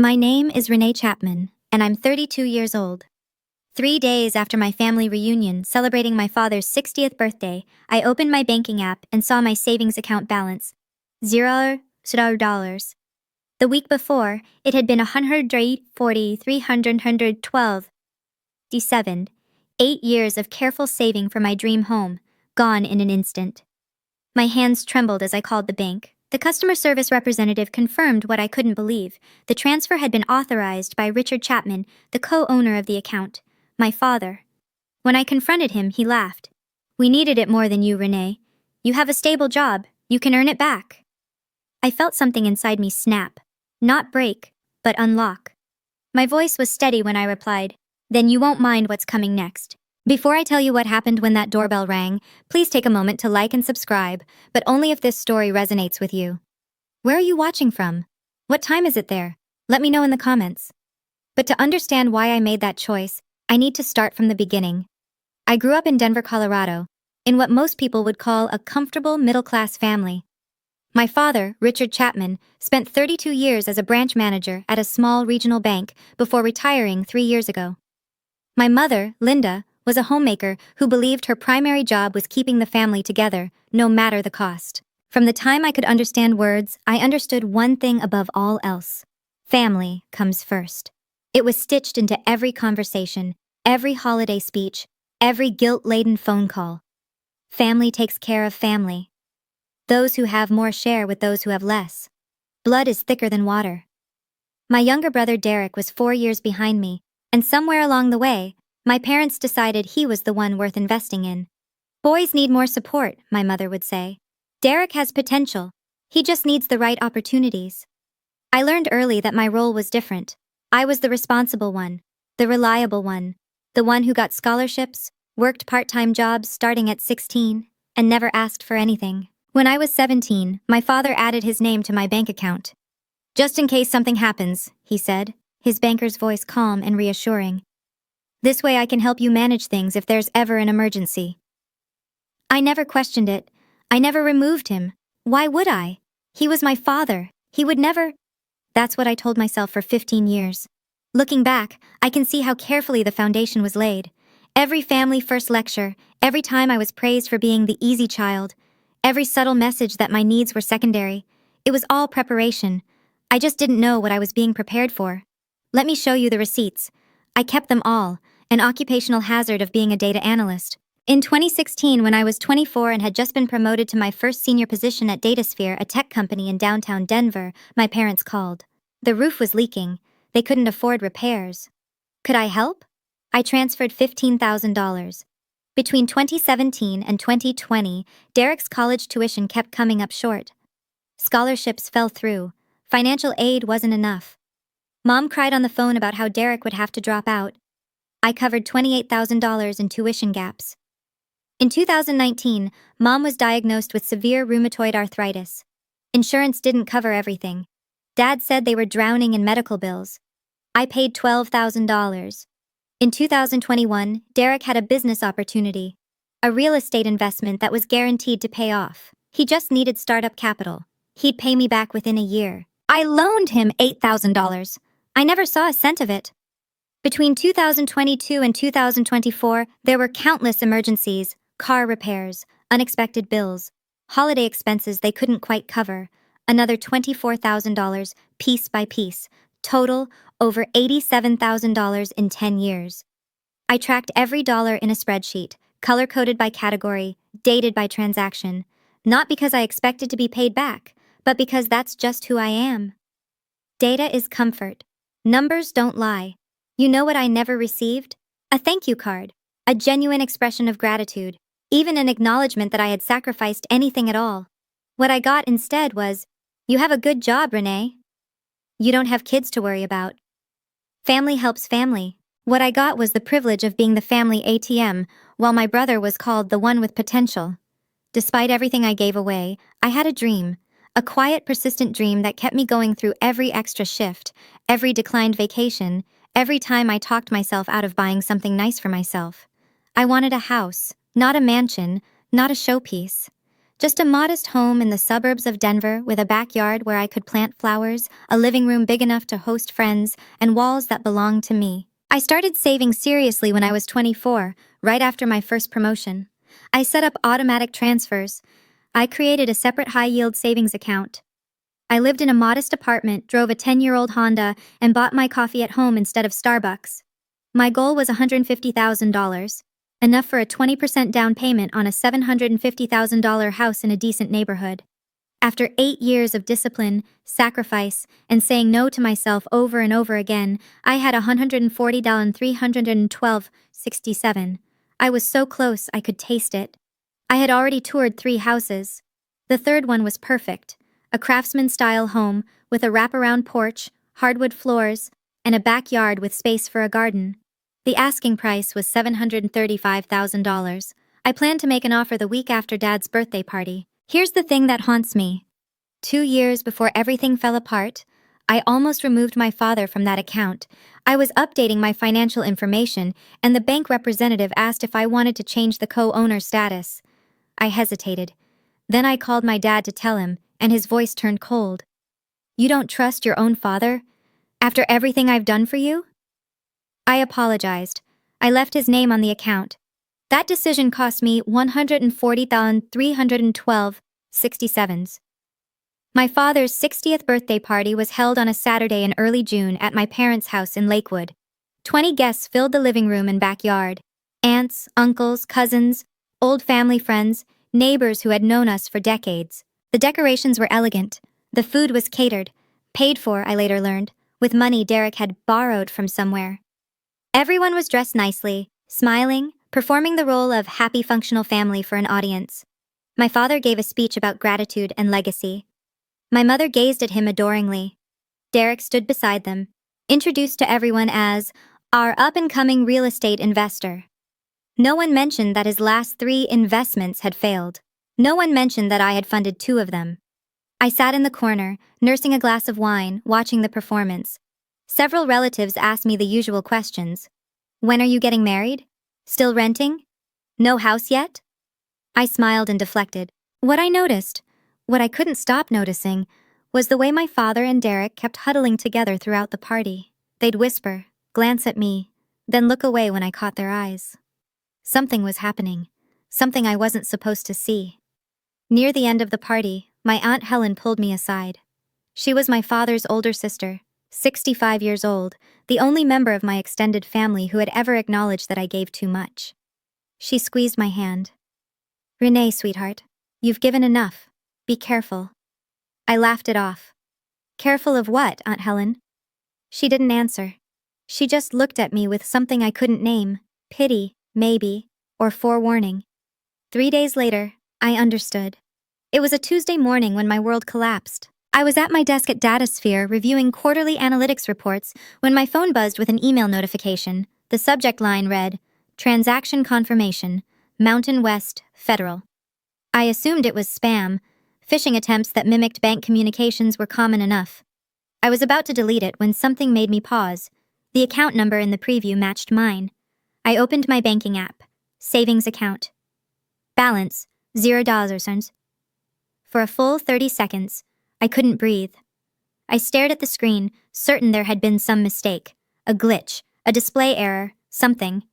My name is Renee Chapman, and I'm 32 years old. 3 days after my family reunion celebrating my father's 60th birthday, I opened my banking app and saw my savings account balance $0. The week before, it had been 140,312. 8 years of careful saving for my dream home, gone in an instant. My hands trembled as I called the bank. The customer service representative confirmed what I couldn't believe. The transfer had been authorized by Richard Chapman, the co-owner of the account, my father. When I confronted him, he laughed. "We needed it more than you, Renee. You have a stable job. You can earn it back." I felt something inside me snap. Not break, but unlock. My voice was steady when I replied, "Then you won't mind what's coming next." Before I tell you what happened when that doorbell rang, please take a moment to like and subscribe, but only if this story resonates with you. Where are you watching from? What time is it there? Let me know in the comments. But to understand why I made that choice, I need to start from the beginning. I grew up in Denver, Colorado, in what most people would call a comfortable middle-class family. My father, Richard Chapman, spent 32 years as a branch manager at a small regional bank before retiring 3 years ago. My mother, Linda, was a homemaker who believed her primary job was keeping the family together, no matter the cost. From the time I could understand words, I understood one thing above all else. Family comes first. It was stitched into every conversation, every holiday speech, every guilt-laden phone call. Family takes care of family. Those who have more share with those who have less. Blood is thicker than water. My younger brother Derek was 4 years behind me, and somewhere along the way, my parents decided he was the one worth investing in. "Boys need more support," my mother would say. "Derek has potential. He just needs the right opportunities." I learned early that my role was different. I was the responsible one, the reliable one, the one who got scholarships, worked part-time jobs starting at 16, and never asked for anything. When I was 17, my father added his name to my bank account. "Just in case something happens," he said, his banker's voice calm and reassuring. "This way I can help you manage things if there's ever an emergency." I never questioned it. I never removed him. Why would I? He was my father. He would never... That's what I told myself for 15 years. Looking back, I can see how carefully the foundation was laid. Every family first lecture, every time I was praised for being the easy child, every subtle message that my needs were secondary, it was all preparation. I just didn't know what I was being prepared for. Let me show you the receipts. I kept them all, an occupational hazard of being a data analyst. In 2016, when I was 24 and had just been promoted to my first senior position at DataSphere, a tech company in downtown Denver, my parents called. The roof was leaking. They couldn't afford repairs. Could I help? I transferred $15,000. Between 2017 and 2020, Derek's college tuition kept coming up short. Scholarships fell through. Financial aid wasn't enough. Mom cried on the phone about how Derek would have to drop out. I covered $28,000 in tuition gaps. In 2019, Mom was diagnosed with severe rheumatoid arthritis. Insurance didn't cover everything. Dad said they were drowning in medical bills. I paid $12,000. In 2021, Derek had a business opportunity, a real estate investment that was guaranteed to pay off. He just needed startup capital. He'd pay me back within a year. I loaned him $8,000. I never saw a cent of it. Between 2022 and 2024, there were countless emergencies, car repairs, unexpected bills, holiday expenses they couldn't quite cover, another $24,000 piece by piece, total over $87,000 in 10 years. I tracked every dollar in a spreadsheet, color-coded by category, dated by transaction, not because I expected to be paid back, but because that's just who I am. Data is comfort. Numbers don't lie. You know what I never received? A thank you card, a genuine expression of gratitude, even an acknowledgement that I had sacrificed anything at all. What I got instead was, "You have a good job, Renee. You don't have kids to worry about." Family helps family. What I got was the privilege of being the family ATM, while my brother was called the one with potential. Despite everything I gave away, I had a dream, a quiet, persistent dream that kept me going through every extra shift, every declined vacation, every time I talked myself out of buying something nice for myself. I wanted a house, not a mansion, not a showpiece. Just a modest home in the suburbs of Denver with a backyard where I could plant flowers, a living room big enough to host friends, and walls that belonged to me. I started saving seriously when I was 24, right after my first promotion. I set up automatic transfers. I created a separate high-yield savings account. I lived in a modest apartment, drove a 10-year-old Honda, and bought my coffee at home instead of Starbucks. My goal was $150,000, enough for a 20% down payment on a $750,000 house in a decent neighborhood. After 8 years of discipline, sacrifice, and saying no to myself over and over again, I had $140,312.67. I was so close I could taste it. I had already toured 3 houses. The third one was perfect. A craftsman-style home with a wraparound porch, hardwood floors, and a backyard with space for a garden. The asking price was $735,000. I planned to make an offer the week after Dad's birthday party. Here's the thing that haunts me. 2 years before everything fell apart, I almost removed my father from that account. I was updating my financial information, and the bank representative asked if I wanted to change the co-owner status. I hesitated. Then I called my dad to tell him, and his voice turned cold. "You don't trust your own father? After everything I've done for you?" I apologized. I left his name on the account. That decision cost me $140,312.67. My father's 60th birthday party was held on a Saturday in early June at my parents' house in Lakewood. 20 guests filled the living room and backyard. Aunts, uncles, cousins, old family friends, neighbors who had known us for decades. The decorations were elegant. The food was catered, paid for, I later learned, with money Derek had borrowed from somewhere. Everyone was dressed nicely, smiling, performing the role of happy functional family for an audience. My father gave a speech about gratitude and legacy. My mother gazed at him adoringly. Derek stood beside them, introduced to everyone as our up-and-coming real estate investor. No one mentioned that his last 3 investments had failed. No one mentioned that I had funded 2 of them. I sat in the corner, nursing a glass of wine, watching the performance. Several relatives asked me the usual questions. When are you getting married? Still renting? No house yet? I smiled and deflected. What I noticed, what I couldn't stop noticing, was the way my father and Derek kept huddling together throughout the party. They'd whisper, glance at me, then look away when I caught their eyes. Something was happening, something I wasn't supposed to see. Near the end of the party, my Aunt Helen pulled me aside. She was my father's older sister, 65 years old, the only member of my extended family who had ever acknowledged that I gave too much. She squeezed my hand. "Renee, sweetheart, you've given enough. Be careful." I laughed it off. "Careful of what, Aunt Helen?" She didn't answer. She just looked at me with something I couldn't name, pity, maybe, or forewarning. 3 days later, I understood. It was a Tuesday morning when my world collapsed. I was at my desk at DataSphere reviewing quarterly analytics reports when my phone buzzed with an email notification. The subject line read, "Transaction Confirmation, Mountain West, Federal." I assumed it was spam. Phishing attempts that mimicked bank communications were common enough. I was about to delete it when something made me pause. The account number in the preview matched mine. I opened my banking app. Savings account. Balance, $0. For a full 30 seconds, I couldn't breathe. I stared at the screen, certain there had been some mistake, a glitch, a display error, something.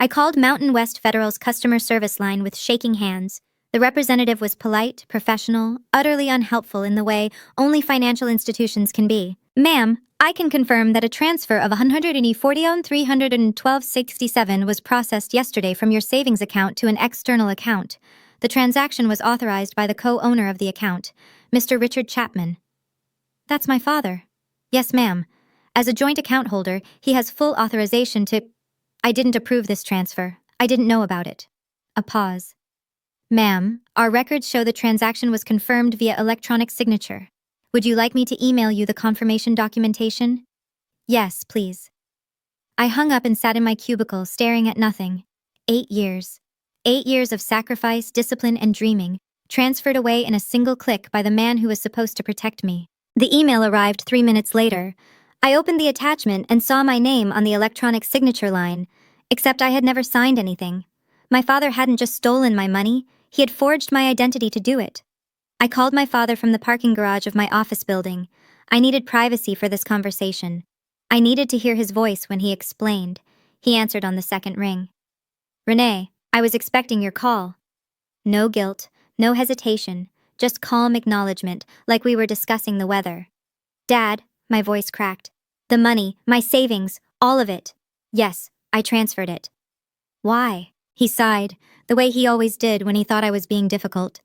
I called Mountain West Federal's customer service line with shaking hands. The representative was polite, professional, utterly unhelpful in the way only financial institutions can be. "Ma'am, I can confirm that a transfer of $140,312.67 was processed yesterday from your savings account to an external account. The transaction was authorized by the co-owner of the account, Mr. Richard Chapman." "That's my father." "Yes, ma'am. As a joint account holder, he has full authorization to—" "I didn't approve this transfer. I didn't know about it." A pause. "Ma'am, our records show the transaction was confirmed via electronic signature. Would you like me to email you the confirmation documentation?" "Yes, please." I hung up and sat in my cubicle staring at nothing. 8 years. 8 years of sacrifice, discipline, and dreaming, transferred away in a single click by the man who was supposed to protect me. The email arrived 3 minutes later. I opened the attachment and saw my name on the electronic signature line, except I had never signed anything. My father hadn't just stolen my money, He had forged my identity to do it. I called my father from the parking garage of my office building. I needed privacy for this conversation. I needed to hear his voice when he explained. He answered on the second ring. Renee, I was expecting your call. No guilt, no hesitation, just calm acknowledgement, like we were discussing the weather. Dad, my voice cracked. The money, my savings, all of it. Yes, I transferred it. Why? He sighed, the way he always did when he thought I was being difficult.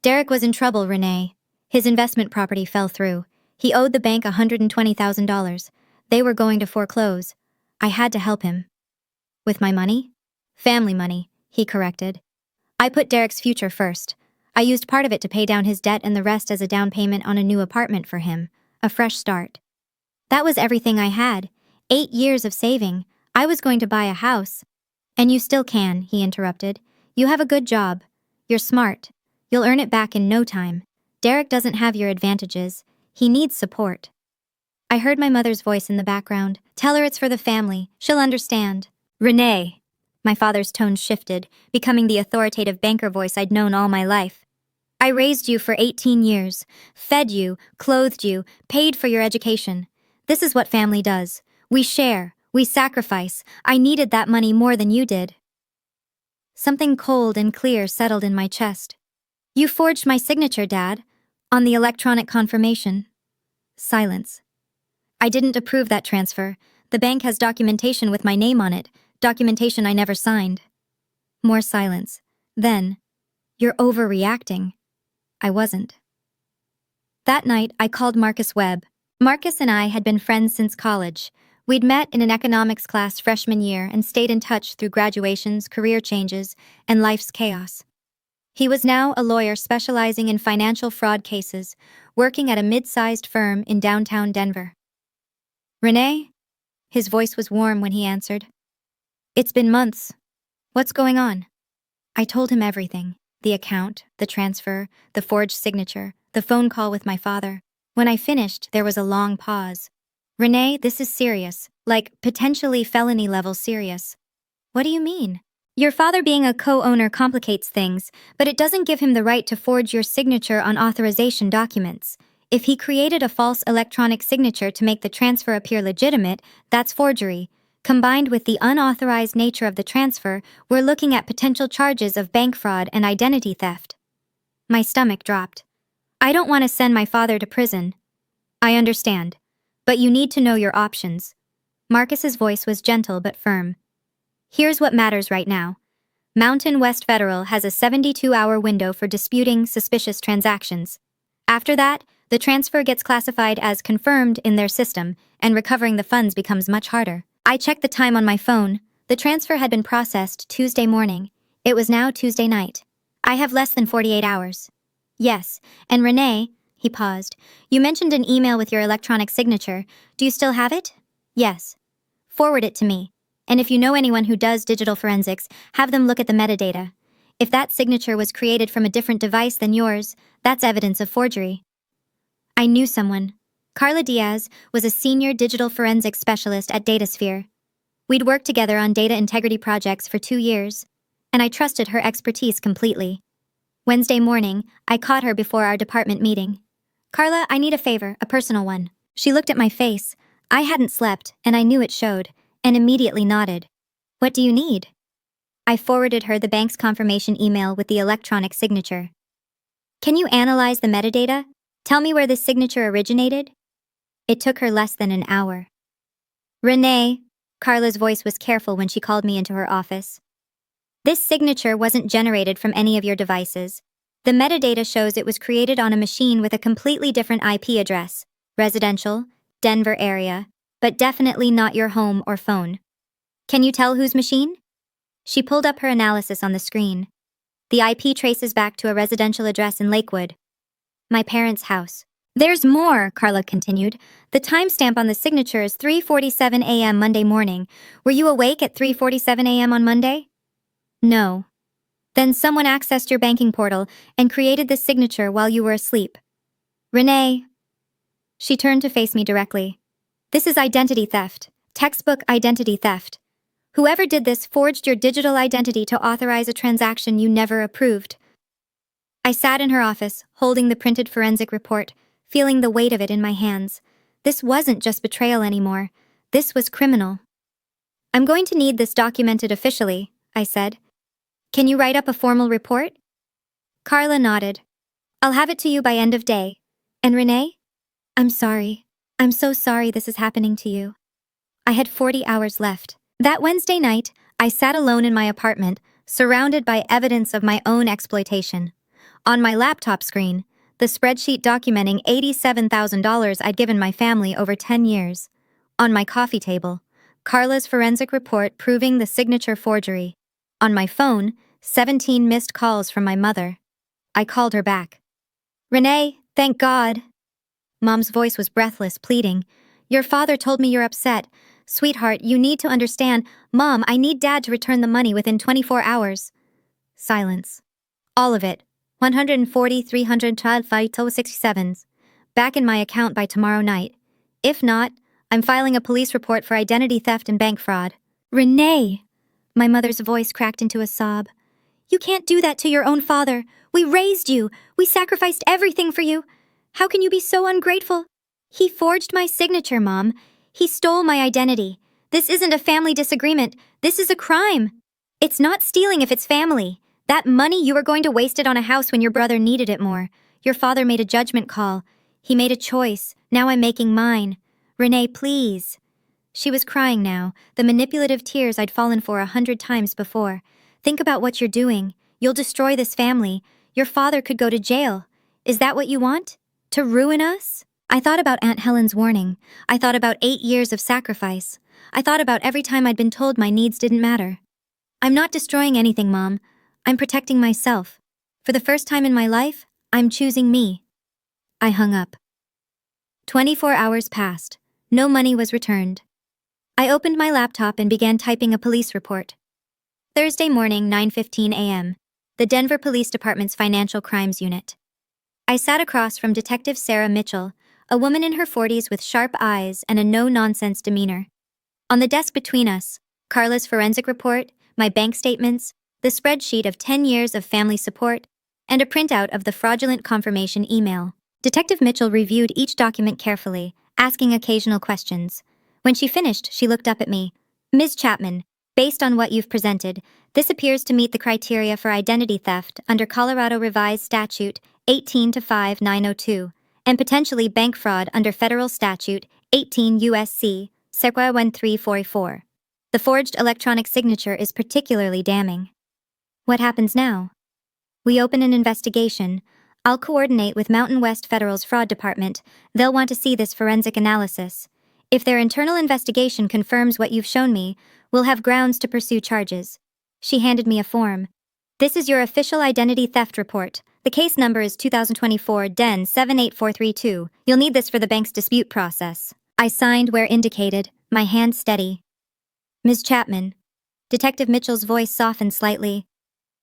Derek was in trouble, Renee. His investment property fell through. He owed the bank $120,000. They were going to foreclose. I had to help him. With my money? Family money, he corrected. I put Derek's future first. I used part of it to pay down his debt and the rest as a down payment on a new apartment for him. A fresh start. That was everything I had. 8 years of saving. I was going to buy a house. And you still can, he interrupted. You have a good job. You're smart. You'll earn it back in no time. Derek doesn't have your advantages. He needs support. I heard my mother's voice in the background. Tell her it's for the family. She'll understand. Renee. My father's tone shifted, becoming the authoritative banker voice I'd known all my life. I raised you for 18 years, fed you, clothed you, paid for your education. This is what family does. We share, we sacrifice. I needed that money more than you did. Something cold and clear settled in my chest. You forged my signature, Dad, on the electronic confirmation. Silence. I didn't approve that transfer. The bank has documentation with my name on it, documentation I never signed. More silence. Then, you're overreacting. I wasn't. That night, I called Marcus Webb. Marcus and I had been friends since college. We'd met in an economics class freshman year and stayed in touch through graduations, career changes, and life's chaos. He was now a lawyer specializing in financial fraud cases, working at a mid-sized firm in downtown Denver. Renee? His voice was warm when he answered. It's been months. What's going on? I told him everything. The account, the transfer, the forged signature, the phone call with my father. When I finished, there was a long pause. Renee, this is serious, like potentially felony level serious. What do you mean? Your father being a co-owner complicates things, but it doesn't give him the right to forge your signature on authorization documents. If he created a false electronic signature to make the transfer appear legitimate, that's forgery. Combined with the unauthorized nature of the transfer, we're looking at potential charges of bank fraud and identity theft. My stomach dropped. I don't want to send my father to prison. I understand. But you need to know your options. Marcus's voice was gentle but firm. Here's what matters right now. Mountain West Federal has a 72-hour window for disputing suspicious transactions. After that, the transfer gets classified as confirmed in their system, and recovering the funds becomes much harder. I checked the time on my phone. The transfer had been processed Tuesday morning. It was now Tuesday night. I have less than 48 hours. Yes, and Renee, he paused, you mentioned an email with your electronic signature. Do you still have it? Yes. Forward it to me. And if you know anyone who does digital forensics, have them look at the metadata. If that signature was created from a different device than yours, that's evidence of forgery. I knew someone. Carla Diaz was a senior digital forensics specialist at DataSphere. We'd worked together on data integrity projects for 2 years, and I trusted her expertise completely. Wednesday morning, I caught her before our department meeting. Carla, I need a favor, a personal one. She looked at my face. I hadn't slept, and I knew it showed, and immediately nodded. What do you need? I forwarded her the bank's confirmation email with the electronic signature. Can you analyze the metadata? Tell me where this signature originated? It took her less than an hour. Renee, Carla's voice was careful when she called me into her office. This signature wasn't generated from any of your devices. The metadata shows it was created on a machine with a completely different IP address, residential, Denver area, but definitely not your home or phone. Can you tell whose machine? She pulled up her analysis on the screen. The IP traces back to a residential address in Lakewood. My parents' house. There's more, Carla continued. The timestamp on the signature is 3:47 a.m. Monday morning. Were you awake at 3:47 a.m. on Monday? No. Then someone accessed your banking portal and created this signature while you were asleep. Renee. She turned to face me directly. This is identity theft. Textbook identity theft. Whoever did this forged your digital identity to authorize a transaction you never approved. I sat in her office, holding the printed forensic report, feeling the weight of it in my hands. This wasn't just betrayal anymore. This was criminal. I'm going to need this documented officially, I said. Can you write up a formal report? Carla nodded. I'll have it to you by end of day. And Renee? I'm sorry. I'm so sorry this is happening to you. I had 40 hours left. That Wednesday night, I sat alone in my apartment, surrounded by evidence of my own exploitation. On my laptop screen, the spreadsheet documenting $87,000 I'd given my family over 10 years. On my coffee table, Carla's forensic report proving the signature forgery. On my phone, 17 missed calls from my mother. I called her back. Renee, thank God. Mom's voice was breathless, pleading. Your father told me you're upset. Sweetheart, you need to understand. Mom, I need Dad to return the money within 24 hours. Silence. All of it. 140, 312, 567s. Back in my account by tomorrow night. If not, I'm filing a police report for identity theft and bank fraud. Renee! My mother's voice cracked into a sob. You can't do that to your own father. We raised you. We sacrificed everything for you. How can you be so ungrateful? He forged my signature, Mom. He stole my identity. This isn't a family disagreement. This is a crime. It's not stealing if it's family. That money, you were going to waste it on a house when your brother needed it more. Your father made a judgment call. He made a choice. Now I'm making mine. Renee, please. She was crying now, the manipulative tears I'd fallen for 100 times before. Think about what you're doing. You'll destroy this family. Your father could go to jail. Is that what you want? To ruin us? I thought about Aunt Helen's warning. I thought about 8 years of sacrifice. I thought about every time I'd been told my needs didn't matter. I'm not destroying anything, Mom. I'm protecting myself. For the first time in my life, I'm choosing me. I hung up. 24 hours passed. No money was returned. I opened my laptop and began typing a police report. Thursday morning, 9:15 a.m. The Denver Police Department's Financial Crimes Unit. I sat across from Detective Sarah Mitchell, a woman in her 40s with sharp eyes and a no-nonsense demeanor. On the desk between us, Carla's forensic report, my bank statements, the spreadsheet of 10 years of family support, and a printout of the fraudulent confirmation email. Detective Mitchell reviewed each document carefully, asking occasional questions. When she finished, she looked up at me. Ms. Chapman, based on what you've presented, this appears to meet the criteria for identity theft under Colorado Revised Statute 18-5902, and potentially bank fraud under Federal Statute 18 U.S.C. Circa 1344. The forged electronic signature is particularly damning. What happens now? We open an investigation. I'll coordinate with Mountain West Federal's Fraud Department. They'll want to see this forensic analysis. If their internal investigation confirms what you've shown me, we'll have grounds to pursue charges. She handed me a form. This is your official identity theft report. The case number is 2024 DEN 78432. You'll need this for the bank's dispute process. I signed where indicated, my hand steady. Ms. Chapman. Detective Mitchell's voice softened slightly.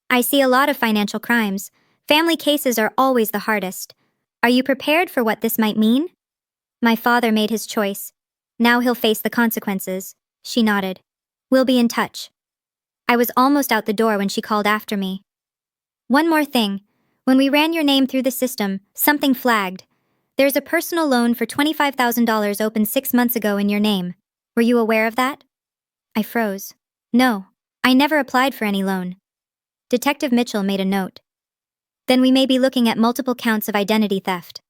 I see a lot of financial crimes. Family cases are always the hardest. Are you prepared for what this might mean? My father made his choice. Now he'll face the consequences. She nodded. We'll be in touch. I was almost out the door when she called after me. One more thing. When we ran your name through the system, something flagged. There's a personal loan for $25,000 opened 6 months ago in your name. Were you aware of that? I froze. No, I never applied for any loan. Detective Mitchell made a note. Then we may be looking at multiple counts of identity theft.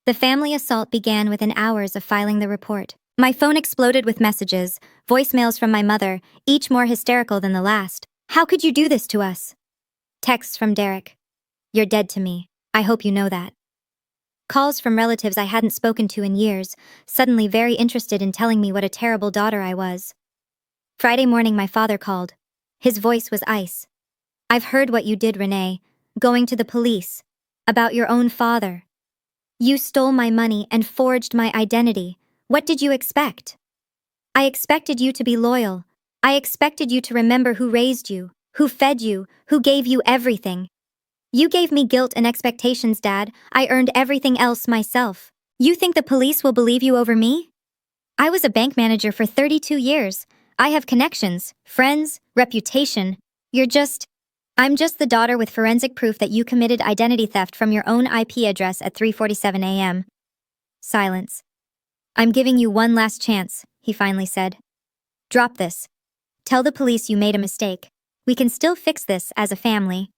The family assault began within hours of filing the report. My phone exploded with messages, voicemails from my mother, each more hysterical than the last. How could you do this to us? Texts from Derek. You're dead to me. I hope you know that. Calls from relatives I hadn't spoken to in years, suddenly very interested in telling me what a terrible daughter I was. Friday morning my father called. His voice was ice. I've heard what you did, Renee, going to the police, about your own father. You stole my money and forged my identity. What did you expect? I expected you to be loyal. I expected you to remember who raised you, who fed you, who gave you everything. You gave me guilt and expectations, Dad. I earned everything else myself. You think the police will believe you over me? I was a bank manager for 32 years. I have connections, friends, reputation. You're just... I'm just the daughter with forensic proof that you committed identity theft from your own IP address at 3:47 a.m. Silence. I'm giving you one last chance, he finally said. Drop this. Tell the police you made a mistake. We can still fix this as a family.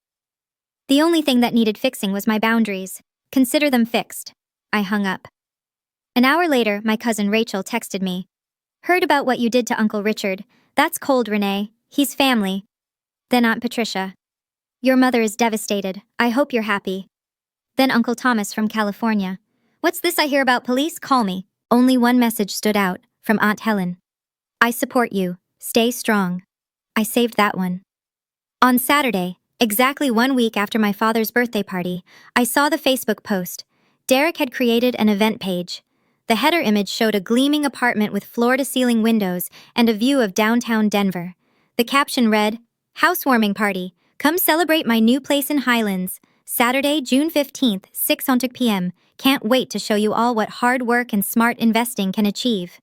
The only thing that needed fixing was my boundaries. Consider them fixed. I hung up. An hour later, my cousin Rachel texted me. Heard about what you did to Uncle Richard. That's cold, Renee. He's family. Then Aunt Patricia. Your mother is devastated. I hope you're happy. Then Uncle Thomas from California. What's this I hear about police? Call me. Only one message stood out, from Aunt Helen. I support you. Stay strong. I saved that one. On Saturday, exactly 1 week after my father's birthday party, I saw the Facebook post. Derek had created an event page. The header image showed a gleaming apartment with floor-to-ceiling windows and a view of downtown Denver. The caption read, Housewarming Party. Come celebrate my new place in Highlands. Saturday, June 15th, 6 p.m. Can't wait to show you all what hard work and smart investing can achieve.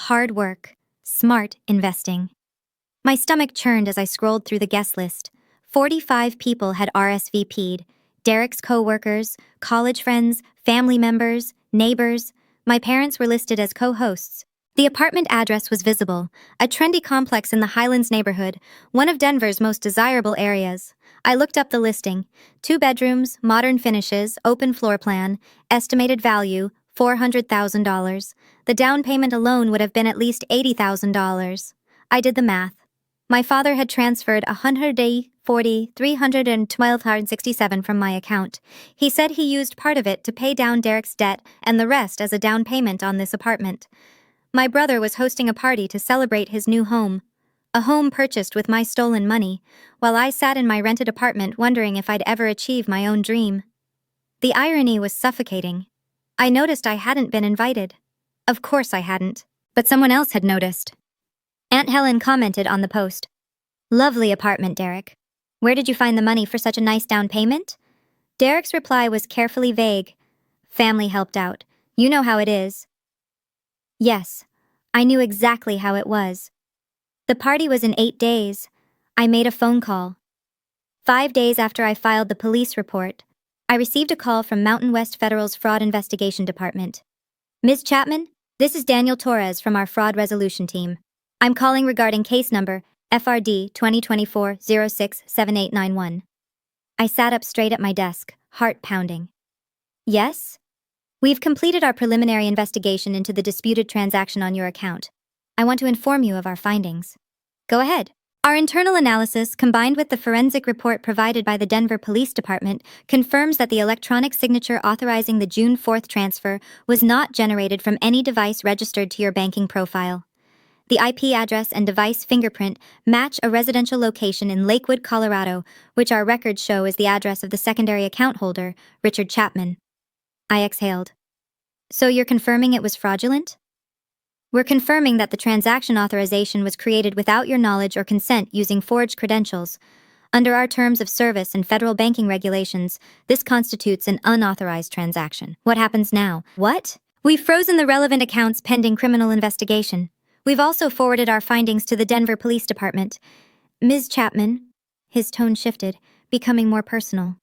Hard work. Smart investing. My stomach churned as I scrolled through the guest list. 45 people had RSVP'd. Derek's co-workers, college friends, family members, neighbors. My parents were listed as co-hosts. The apartment address was visible, a trendy complex in the Highlands neighborhood, one of Denver's most desirable areas. I looked up the listing. 2 bedrooms, modern finishes, open floor plan, estimated value, $400,000. The down payment alone would have been at least $80,000. I did the math. My father had transferred $140,312.67 from my account. He said he used part of it to pay down Derek's debt and the rest as a down payment on this apartment. My brother was hosting a party to celebrate his new home. A home purchased with my stolen money, while I sat in my rented apartment wondering if I'd ever achieve my own dream. The irony was suffocating. I noticed I hadn't been invited. Of course I hadn't, but someone else had noticed. Aunt Helen commented on the post. Lovely apartment, Derek. Where did you find the money for such a nice down payment? Derek's reply was carefully vague. Family helped out. You know how it is. Yes, I knew exactly how it was. The party was in 8 days. I made a phone call. 5 days after I filed the police report, I received a call from Mountain West Federal's Fraud Investigation Department. Ms. Chapman, this is Daniel Torres from our fraud resolution team. I'm calling regarding case number FRD 2024-067891. I sat up straight at my desk, heart pounding. Yes? We've completed our preliminary investigation into the disputed transaction on your account. I want to inform you of our findings. Go ahead. Our internal analysis, combined with the forensic report provided by the Denver Police Department, confirms that the electronic signature authorizing the June 4th transfer was not generated from any device registered to your banking profile. The IP address and device fingerprint match a residential location in Lakewood, Colorado, which our records show is the address of the secondary account holder, Richard Chapman. I exhaled. So you're confirming it was fraudulent? We're confirming that the transaction authorization was created without your knowledge or consent using forged credentials. Under our terms of service and federal banking regulations, this constitutes an unauthorized transaction. What happens now? What? We've frozen the relevant accounts pending criminal investigation. We've also forwarded our findings to the Denver Police Department. Ms. Chapman, his tone shifted, becoming more personal.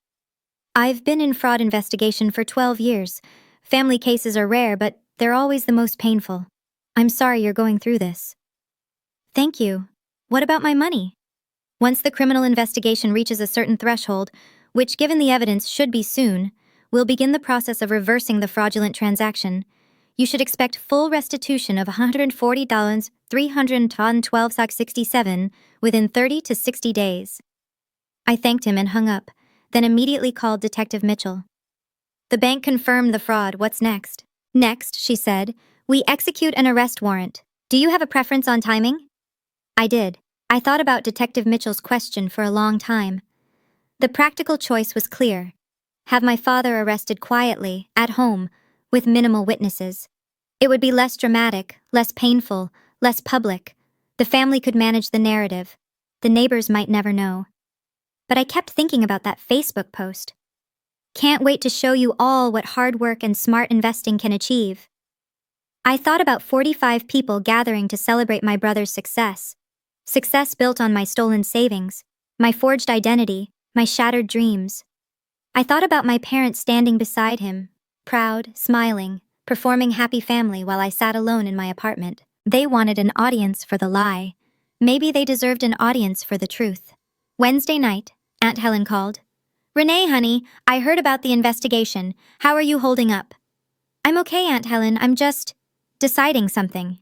I've been in fraud investigation for 12 years. Family cases are rare, but they're always the most painful. I'm sorry you're going through this. Thank you. What about my money? Once the criminal investigation reaches a certain threshold, which given the evidence should be soon, we'll begin the process of reversing the fraudulent transaction. You should expect full restitution of $140,312.67 within 30 to 60 days. I thanked him and hung up, then immediately called Detective Mitchell. The bank confirmed the fraud. What's next? Next, she said, we execute an arrest warrant. Do you have a preference on timing? I did. I thought about Detective Mitchell's question for a long time. The practical choice was clear. Have my father arrested quietly, at home, with minimal witnesses. It would be less dramatic, less painful, less public. The family could manage the narrative. The neighbors might never know. But I kept thinking about that Facebook post. Can't wait to show you all what hard work and smart investing can achieve. I thought about 45 people gathering to celebrate my brother's success. Success built on my stolen savings, my forged identity, My shattered dreams. I thought about my parents standing beside him, proud, smiling, performing happy family while I sat alone in my apartment. They wanted an audience for the lie. Maybe they deserved an audience for the truth. Wednesday night, Aunt Helen called. "Renee, honey, I heard about the investigation. How are you holding up?" "I'm okay, Aunt Helen. I'm just deciding something.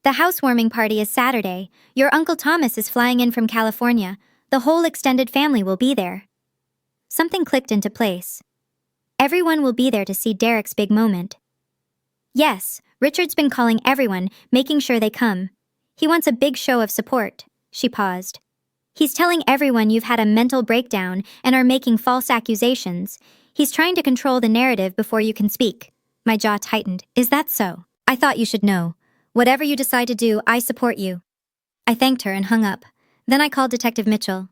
The housewarming party is Saturday. Your Uncle Thomas is flying in from California. The whole extended family will be there." Something clicked into place. Everyone will be there to see Derek's big moment. Yes, Richard's been calling everyone, making sure they come. He wants a big show of support. She paused. He's telling everyone you've had a mental breakdown and are making false accusations. He's trying to control the narrative before you can speak. My jaw tightened. Is that so? I thought you should know. Whatever you decide to do, I support you. I thanked her and hung up. Then I called Detective Mitchell.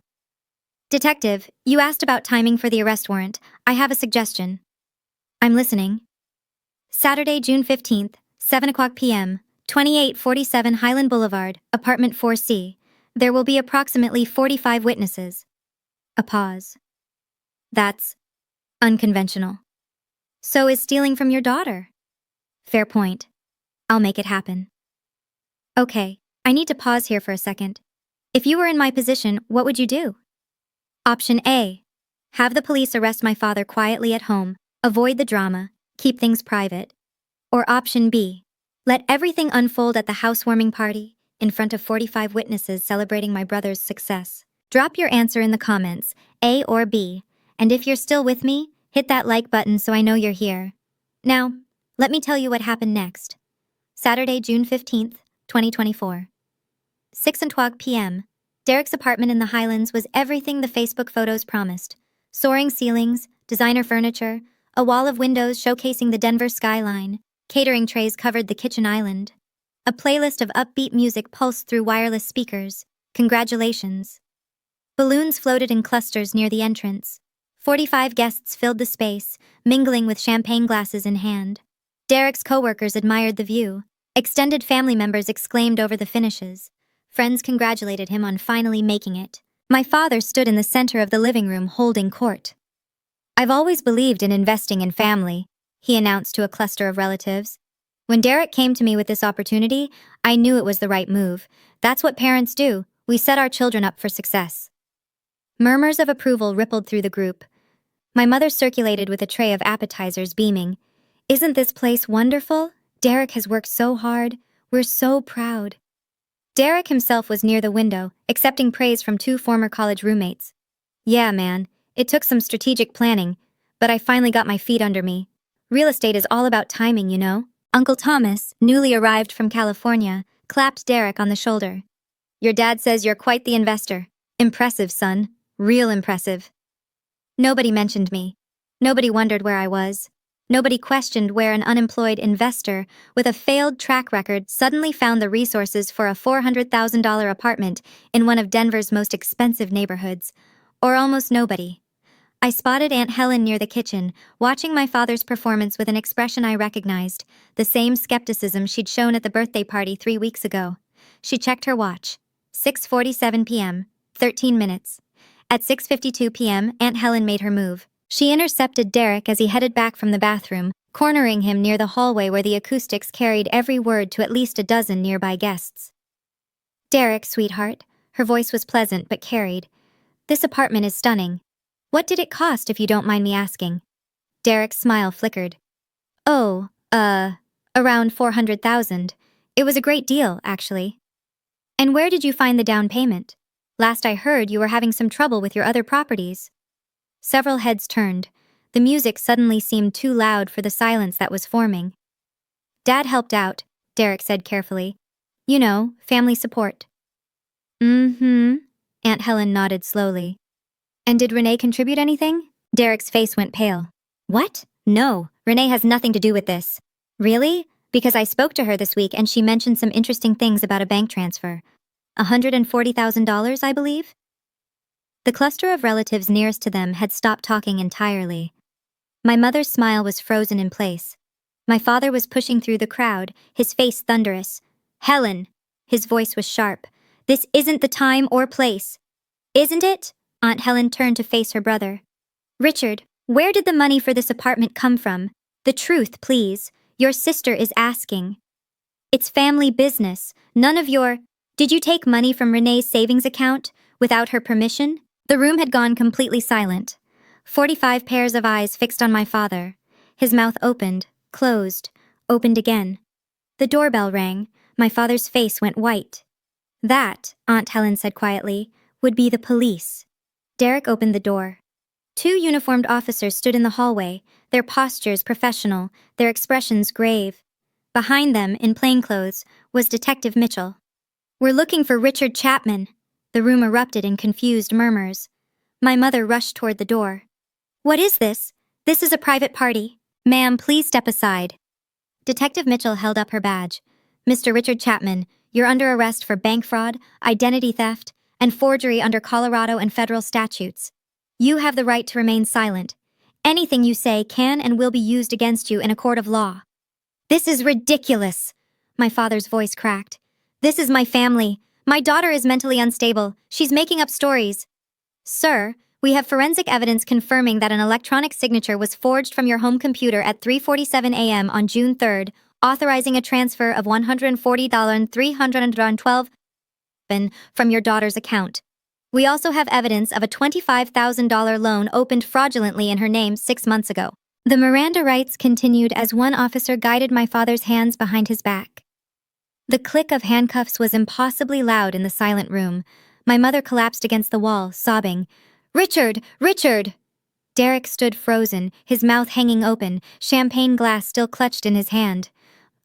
"Detective, you asked about timing for the arrest warrant. I have a suggestion." "I'm listening." "Saturday, June 15th, 7 o'clock p.m., 2847 Highland Boulevard, apartment 4C. There will be approximately 45 witnesses." A pause. "That's unconventional." "So is stealing from your daughter." "Fair point. I'll make it happen." "Okay, I need to pause here for a second. If you were in my position, what would you do?" Option A. Have the police arrest my father quietly at home, avoid the drama, keep things private. Or option B. Let everything unfold at the housewarming party, in front of 45 witnesses celebrating my brother's success. Drop your answer in the comments, A or B, and if you're still with me, hit that like button so I know you're here. Now, let me tell you what happened next. Saturday, June 15th, 2024. 6 o'clock p.m. Derek's apartment in the Highlands was everything the Facebook photos promised. Soaring ceilings, designer furniture, a wall of windows showcasing the Denver skyline, catering trays covered the kitchen island. A playlist of upbeat music pulsed through wireless speakers. Congratulations. Balloons floated in clusters near the entrance. 45 guests filled the space, mingling with champagne glasses in hand. Derek's coworkers admired the view. Extended family members exclaimed over the finishes. Friends congratulated him on finally making it. My father stood in the center of the living room holding court. "I've always believed in investing in family," he announced to a cluster of relatives. "When Derek came to me with this opportunity, I knew it was the right move. That's what parents do. We set our children up for success." Murmurs of approval rippled through the group. My mother circulated with a tray of appetizers, beaming. "Isn't this place wonderful? Derek has worked so hard. We're so proud." Derek himself was near the window, accepting praise from 2 former college roommates. "Yeah, man, it took some strategic planning, but I finally got my feet under me. Real estate is all about timing, you know." Uncle Thomas, newly arrived from California, clapped Derek on the shoulder. "Your dad says you're quite the investor. Impressive, son. Real impressive." Nobody mentioned me. Nobody wondered where I was. Nobody questioned where an unemployed investor with a failed track record suddenly found the resources for a $400,000 apartment in one of Denver's most expensive neighborhoods. Or almost nobody. I spotted Aunt Helen near the kitchen, watching my father's performance with an expression I recognized, the same skepticism she'd shown at the birthday party 3 weeks ago. She checked her watch. 6:47 p.m., 13 minutes. At 6:52 p.m., Aunt Helen made her move. She intercepted Derek as he headed back from the bathroom, cornering him near the hallway where the acoustics carried every word to at least a dozen nearby guests. "Derek, sweetheart." Her voice was pleasant but carried. "This apartment is stunning. What did it cost, if you don't mind me asking?" Derek's smile flickered. "Oh, around 400,000. It was a great deal, actually." "And where did you find the down payment? Last I heard, you were having some trouble with your other properties." Several heads turned. The music suddenly seemed too loud for the silence that was forming. "Dad helped out," Derek said carefully. "You know, family support." "Mm-hmm," Aunt Helen nodded slowly. "And did Renee contribute anything?" Derek's face went pale. "What? No, Renee has nothing to do with this." "Really? Because I spoke to her this week and she mentioned some interesting things about a bank transfer. $140,000, I believe?" The cluster of relatives nearest to them had stopped talking entirely. My mother's smile was frozen in place. My father was pushing through the crowd, his face thunderous. "Helen!" His voice was sharp. "This isn't the time or place." "Isn't it?" Aunt Helen turned to face her brother. Richard, where did the money for this apartment come from? The truth, please. Your sister is asking. It's family business. None of your... Did you take money from Renee's savings account without her permission? The room had gone completely silent. 45 pairs of eyes fixed on my father. His mouth opened, closed, opened again. The doorbell rang. My father's face went white. That, Aunt Helen said quietly, would be the police. Derek opened the door. 2 uniformed officers stood in the hallway, their postures professional, their expressions grave. Behind them, in plainclothes, was Detective Mitchell. We're looking for Richard Chapman. The room erupted in confused murmurs. My mother rushed toward the door. What is this? This is a private party. Ma'am, please step aside. Detective Mitchell held up her badge. Mr. Richard Chapman, you're under arrest for bank fraud, identity theft, and forgery under Colorado and federal statutes. You have the right to remain silent. Anything you say can and will be used against you in a court of law. This is ridiculous. My father's voice cracked. This is my family. My daughter is mentally unstable. She's making up stories. Sir, we have forensic evidence confirming that an electronic signature was forged from your home computer at 3:47 a.m. on June 3rd, authorizing a transfer of $140,312 from your daughter's account. We also have evidence of a $25,000 loan opened fraudulently in her name 6 months ago. The Miranda rights continued as one officer guided my father's hands behind his back. The click of handcuffs was impossibly loud in the silent room. My mother collapsed against the wall, sobbing, Richard! Richard! Derek stood frozen, his mouth hanging open, champagne glass still clutched in his hand.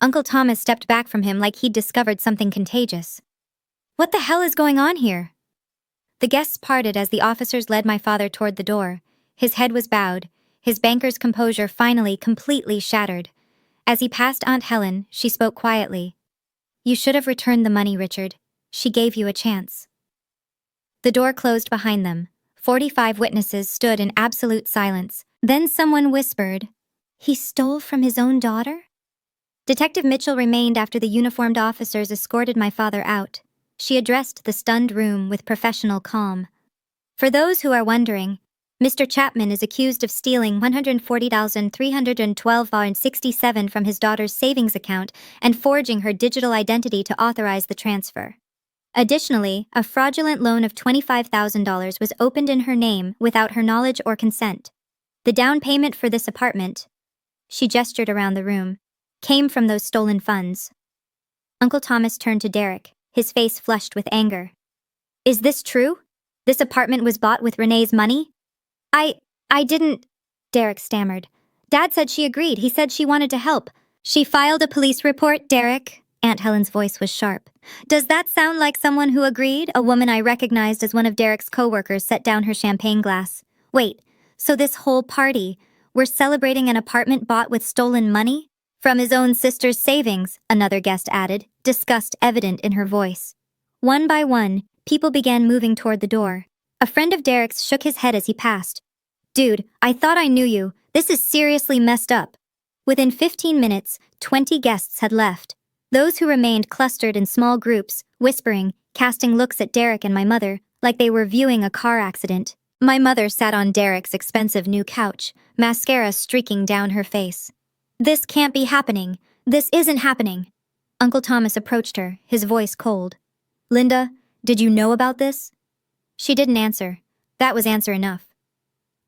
Uncle Thomas stepped back from him like he'd discovered something contagious. What the hell is going on here? The guests parted as the officers led my father toward the door. His head was bowed, his banker's composure finally completely shattered. As he passed Aunt Helen, she spoke quietly. You should have returned the money, Richard. She gave you a chance. The door closed behind them. 45 witnesses stood in absolute silence. Then someone whispered, He stole from his own daughter? Detective Mitchell remained after the uniformed officers escorted my father out. She addressed the stunned room with professional calm. For those who are wondering, Mr. Chapman is accused of stealing $140,312.67 from his daughter's savings account and forging her digital identity to authorize the transfer. Additionally, a fraudulent loan of $25,000 was opened in her name without her knowledge or consent. The down payment for this apartment, she gestured around the room, came from those stolen funds. Uncle Thomas turned to Derek, his face flushed with anger. Is this true? This apartment was bought with Renee's money? I didn't... Derek stammered. Dad said she agreed. He said she wanted to help. She filed a police report, Derek. Aunt Helen's voice was sharp. Does that sound like someone who agreed? A woman I recognized as one of Derek's co-workers set down her champagne glass. Wait, so this whole party, we're celebrating an apartment bought with stolen money? From his own sister's savings, another guest added, disgust evident in her voice. One by one, people began moving toward the door. A friend of Derek's shook his head as he passed. Dude, I thought I knew you. This is seriously messed up. Within 15 minutes, 20 guests had left. Those who remained clustered in small groups, whispering, casting looks at Derek and my mother, like they were viewing a car accident. My mother sat on Derek's expensive new couch, mascara streaking down her face. This can't be happening. This isn't happening. Uncle Thomas approached her, his voice cold. Linda, did you know about this? She didn't answer. That was answer enough.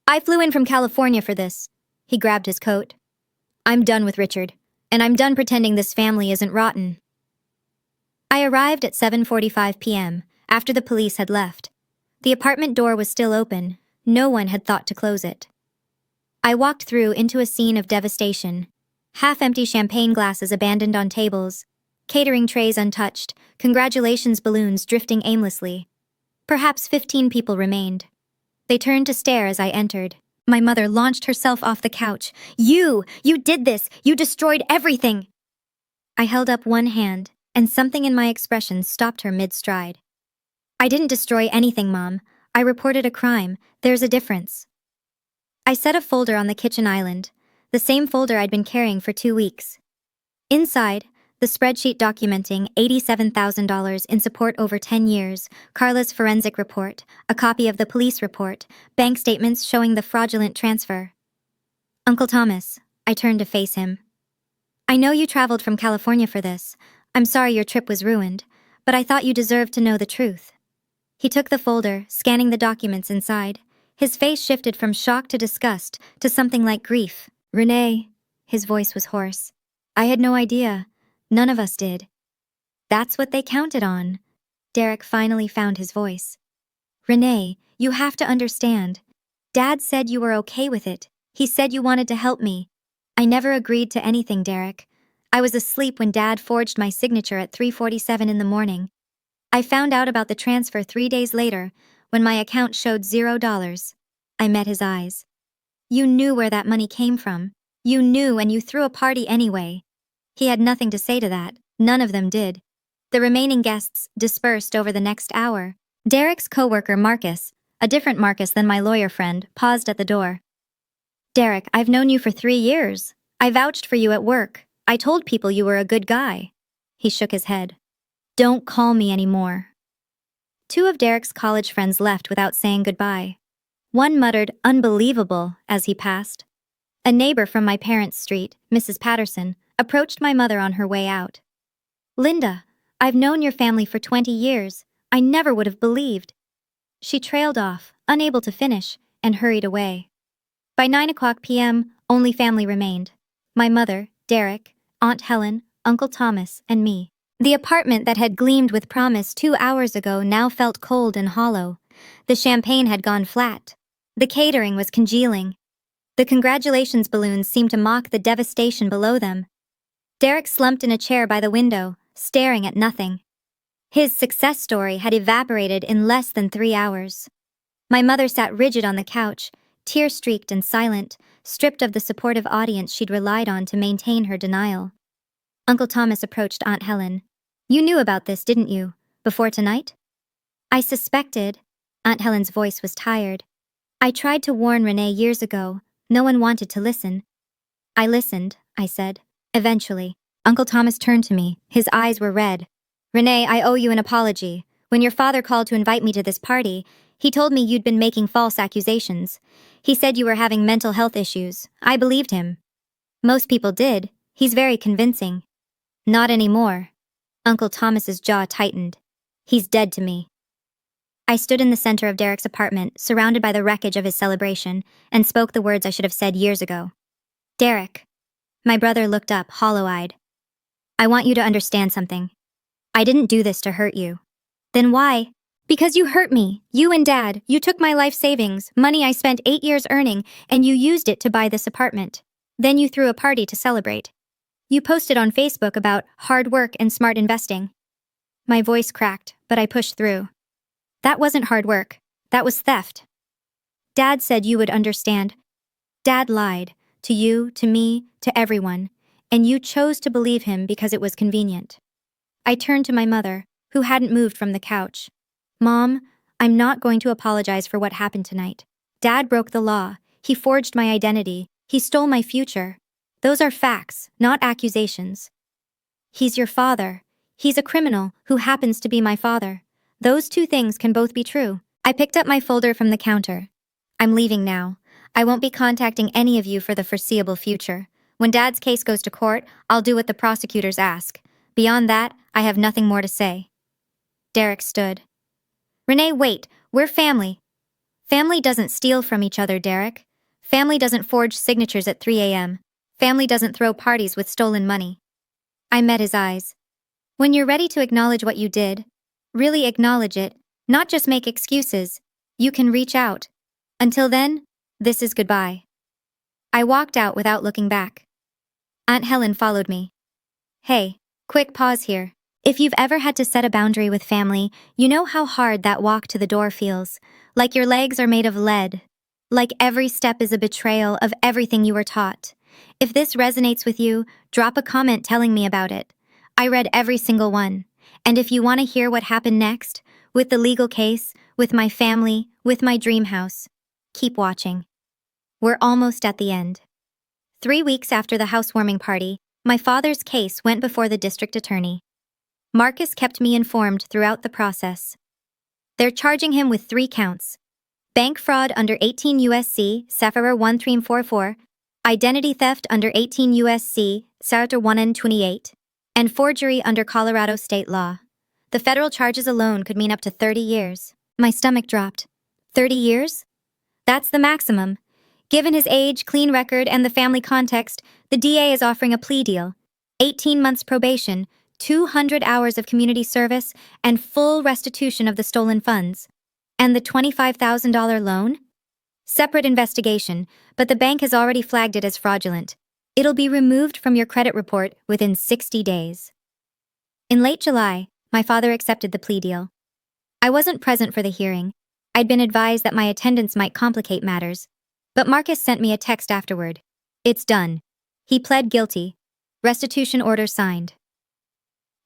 I flew in from California for this. He grabbed his coat. I'm done with Richard, and I'm done pretending this family isn't rotten. I arrived at 7:45 p.m., after the police had left. The apartment door was still open. No one had thought to close it. I walked through into a scene of devastation. Half-empty champagne glasses abandoned on tables, catering trays untouched, congratulations balloons drifting aimlessly. Perhaps 15 people remained. They turned to stare as I entered. My mother launched herself off the couch. You did this! You destroyed everything! I held up one hand, and something in my expression stopped her mid-stride. I didn't destroy anything, Mom. I reported a crime. There's a difference. I set a folder on the kitchen island, the same folder I'd been carrying for 2 weeks. Inside, The spreadsheet documenting $87,000 in support over 10 years, Carla's forensic report, a copy of the police report, bank statements showing the fraudulent transfer. Uncle Thomas, I turned to face him. I know you traveled from California for this. I'm sorry your trip was ruined, but I thought you deserved to know the truth. He took the folder, scanning the documents inside. His face shifted from shock to disgust to something like grief. Renee, his voice was hoarse. I had no idea. None of us did. That's what they counted on. Derek finally found his voice. Renee, you have to understand. Dad said you were okay with it. He said you wanted to help me. I never agreed to anything, Derek. I was asleep when Dad forged my signature at 3:47 in the morning. I found out about the transfer 3 days later, when my account showed $0. I met his eyes. You knew where that money came from. You knew, and you threw a party anyway. He had nothing to say to that. None of them did. The remaining guests dispersed over the next hour. Derek's coworker, Marcus, a different Marcus than my lawyer friend, paused at the door. Derek, I've known you for 3 years. I vouched for you at work. I told people you were a good guy. He shook his head. Don't call me anymore. 2 of Derek's college friends left without saying goodbye. One muttered, unbelievable, as he passed. A neighbor from my parents' street, Mrs. Patterson, approached my mother on her way out. Linda, I've known your family for 20 years. I never would have believed. She trailed off, unable to finish, and hurried away. By 9:00 p.m., only family remained. My mother, Derek, Aunt Helen, Uncle Thomas, and me. The apartment that had gleamed with promise 2 hours ago now felt cold and hollow. The champagne had gone flat. The catering was congealing. The congratulations balloons seemed to mock the devastation below them. Derek slumped in a chair by the window, staring at nothing. His success story had evaporated in less than 3 hours. My mother sat rigid on the couch, tear-streaked and silent, stripped of the supportive audience she'd relied on to maintain her denial. Uncle Thomas approached Aunt Helen. You knew about this, didn't you? Before tonight? I suspected. Aunt Helen's voice was tired. I tried to warn Renee years ago. No one wanted to listen. I listened, I said. Eventually. Uncle Thomas turned to me. His eyes were red. Renee, I owe you an apology. When your father called to invite me to this party, he told me you'd been making false accusations. He said you were having mental health issues. I believed him. Most people did. He's very convincing. Not anymore. Uncle Thomas's jaw tightened. He's dead to me. I stood in the center of Derek's apartment, surrounded by the wreckage of his celebration, and spoke the words I should have said years ago. Derek. My brother looked up, hollow-eyed. I want you to understand something. I didn't do this to hurt you. Then why? Because you hurt me. You and Dad. You took my life savings, money I spent 8 years earning, and you used it to buy this apartment. Then you threw a party to celebrate. You posted on Facebook about hard work and smart investing. My voice cracked, but I pushed through. That wasn't hard work. That was theft. Dad said you would understand. Dad lied. To you, to me, to everyone. And you chose to believe him because it was convenient. I turned to my mother, who hadn't moved from the couch. Mom, I'm not going to apologize for what happened tonight. Dad broke the law. He forged my identity. He stole my future. Those are facts, not accusations. He's your father. He's a criminal who happens to be my father. Those 2 things can both be true. I picked up my folder from the counter. I'm leaving now. I won't be contacting any of you for the foreseeable future. When Dad's case goes to court, I'll do what the prosecutors ask. Beyond that, I have nothing more to say. Derek stood. Renee, wait. We're family. Family doesn't steal from each other, Derek. Family doesn't forge signatures at 3 a.m. Family doesn't throw parties with stolen money. I met his eyes. When you're ready to acknowledge what you did, really acknowledge it, not just make excuses, you can reach out. Until then, this is goodbye. I walked out without looking back. Aunt Helen followed me. Hey, quick pause here. If you've ever had to set a boundary with family, you know how hard that walk to the door feels. Like your legs are made of lead. Like every step is a betrayal of everything you were taught. If this resonates with you, drop a comment telling me about it. I read every single one. And if you want to hear what happened next, with the legal case, with my family, with my dream house, keep watching. We're almost at the end. 3 weeks after the housewarming party, My father's case went before the district attorney. Marcus kept me informed throughout the process. They're charging him with 3 counts: bank fraud under 18 U.S.C. Sephora 1344, identity theft under 18 U.S.C. Sartor 1N28, and forgery under Colorado state law. The federal charges alone could mean up to 30 years. My stomach dropped. 30 years? That's the maximum. Given his age, clean record, and the family context, the DA is offering a plea deal: 18 months probation, 200 hours of community service, and full restitution of the stolen funds. And the $25,000 loan? Separate investigation, but the bank has already flagged it as fraudulent. It'll be removed from your credit report within 60 days. In late July, my father accepted the plea deal. I wasn't present for the hearing. I'd been advised that my attendance might complicate matters. But Marcus sent me a text afterward. It's done. He pled guilty. Restitution order signed.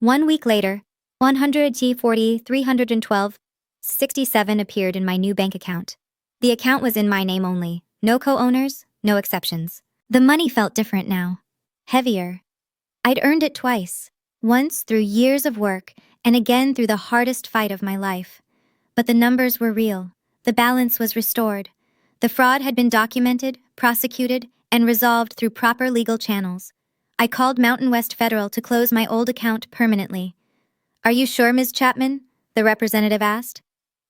1 week later, 100T40 312.67 appeared in my new bank account. The account was in my name only. No co-owners, no exceptions. The money felt different now. Heavier. I'd earned it twice. Once through years of work, and again through the hardest fight of my life. But the numbers were real. The balance was restored. The fraud had been documented, prosecuted, and resolved through proper legal channels. I called Mountain West Federal to close my old account permanently. "Are you sure, Ms. Chapman?" the representative asked.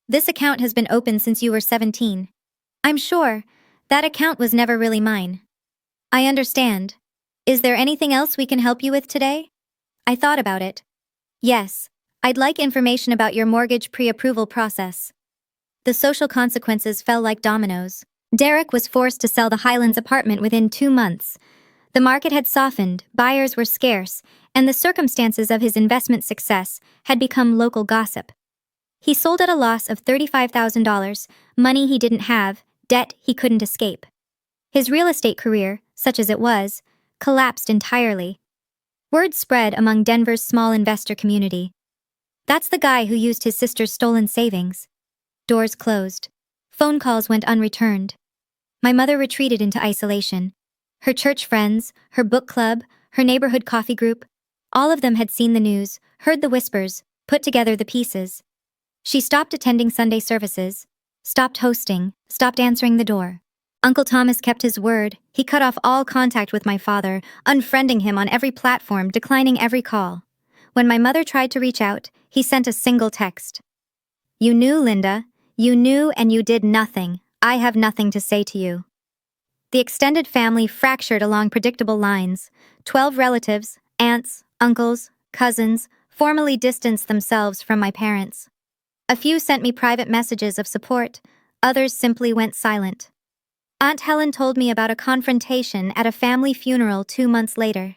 "This account has been open since you were 17. "I'm sure. That account was never really mine." "I understand. Is there anything else we can help you with today?" I thought about it. "Yes, I'd like information about your mortgage pre-approval process." The social consequences fell like dominoes. Derek was forced to sell the Highlands apartment within 2 months. The market had softened, buyers were scarce, and the circumstances of his investment success had become local gossip. He sold at a loss of $35,000, money he didn't have, debt he couldn't escape. His real estate career, such as it was, collapsed entirely. Word spread among Denver's small investor community. "That's the guy who used his sister's stolen savings." Doors closed. Phone calls went unreturned. My mother retreated into isolation. Her church friends, her book club, her neighborhood coffee group, all of them had seen the news, heard the whispers, put together the pieces. She stopped attending Sunday services, stopped hosting, stopped answering the door. Uncle Thomas kept his word. He cut off all contact with my father, unfriending him on every platform, declining every call. When my mother tried to reach out, he sent a single text. "You knew, Linda. You knew and you did nothing. I have nothing to say to you." The extended family fractured along predictable lines. 12 relatives, aunts, uncles, cousins, formally distanced themselves from my parents. A few sent me private messages of support, others simply went silent. Aunt Helen told me about a confrontation at a family funeral 2 months later.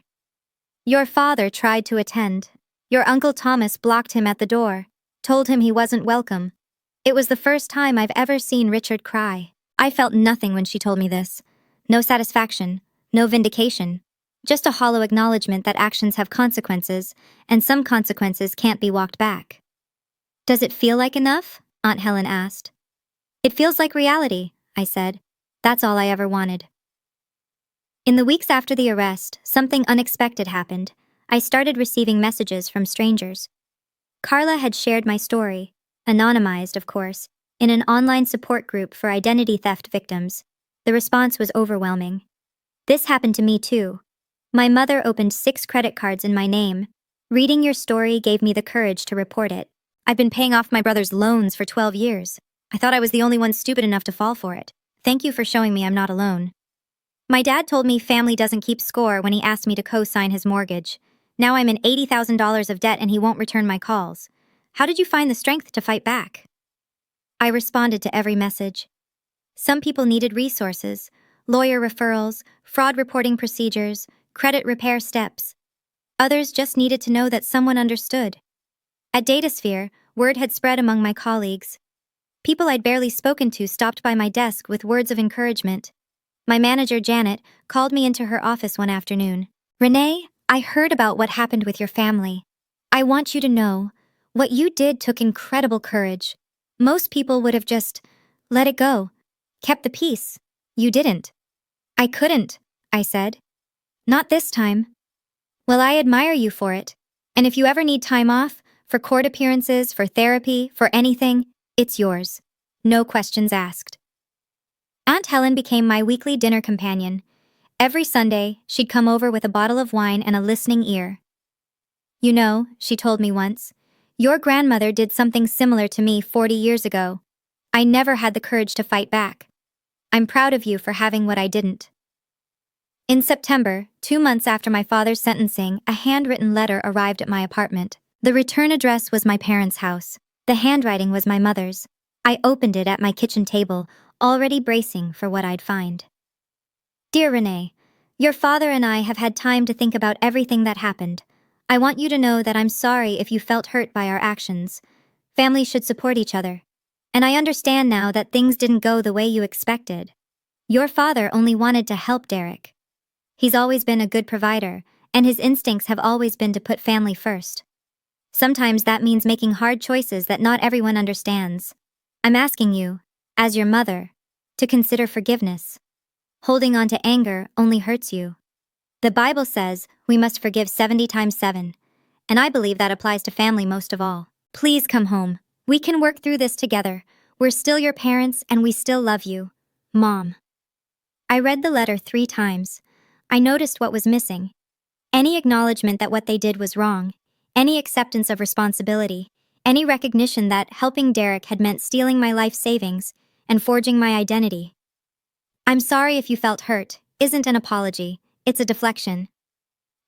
"Your father tried to attend. Your Uncle Thomas blocked him at the door, told him he wasn't welcome." It was the first time I've ever seen Richard cry. I felt nothing when she told me this. No satisfaction, no vindication. Just a hollow acknowledgement that actions have consequences, and some consequences can't be walked back. "Does it feel like enough?" Aunt Helen asked. "It feels like reality," I said. That's all I ever wanted. In the weeks after the arrest, something unexpected happened. I started receiving messages from strangers. Carla had shared my story, anonymized, of course, in an online support group for identity theft victims. The response was overwhelming. This happened to me too. My mother opened 6 credit cards in my name. Reading your story gave me the courage to report it. I've been paying off my brother's loans for 12 years. I thought I was the only one stupid enough to fall for it. Thank you for showing me I'm not alone. My dad told me family doesn't keep score when he asked me to co-sign his mortgage. Now I'm in $80,000 of debt and he won't return my calls. How did you find the strength to fight back? I responded to every message. Some people needed resources, lawyer referrals, fraud reporting procedures, credit repair steps. Others just needed to know that someone understood. At DataSphere, word had spread among my colleagues. People I'd barely spoken to stopped by my desk with words of encouragement. My manager, Janet, called me into her office one afternoon. "Renee, I heard about what happened with your family. I want you to know, what you did took incredible courage. Most people would have just let it go, kept the peace. You didn't." "I couldn't," I said. "Not this time." Well, I admire you for it. And if you ever need time off, for court appearances, for therapy, for anything, it's yours. No questions asked. Aunt Helen became my weekly dinner companion. Every Sunday, she'd come over with a bottle of wine and a listening ear. You know, she told me once, your grandmother did something similar to me 40 years ago. I never had the courage to fight back. I'm proud of you for having what I didn't. In September, 2 months after my father's sentencing, a handwritten letter arrived at my apartment. The return address was my parents' house. The handwriting was my mother's. I opened it at my kitchen table, already bracing for what I'd find. Dear Renee, your father and I have had time to think about everything that happened. I want you to know that I'm sorry if you felt hurt by our actions. Families should support each other. And I understand now that things didn't go the way you expected. Your father only wanted to help Derek. He's always been a good provider, and his instincts have always been to put family first. Sometimes that means making hard choices that not everyone understands. I'm asking you, as your mother, to consider forgiveness. Holding on to anger only hurts you. The Bible says we must forgive 70 times 7, and I believe that applies to family most of all. Please come home. We can work through this together. We're still your parents and we still love you. Mom. I read the letter 3 times. I noticed what was missing. Any acknowledgement that what they did was wrong, any acceptance of responsibility, any recognition that helping Derek had meant stealing my life savings and forging my identity. I'm sorry if you felt hurt, isn't an apology, it's a deflection.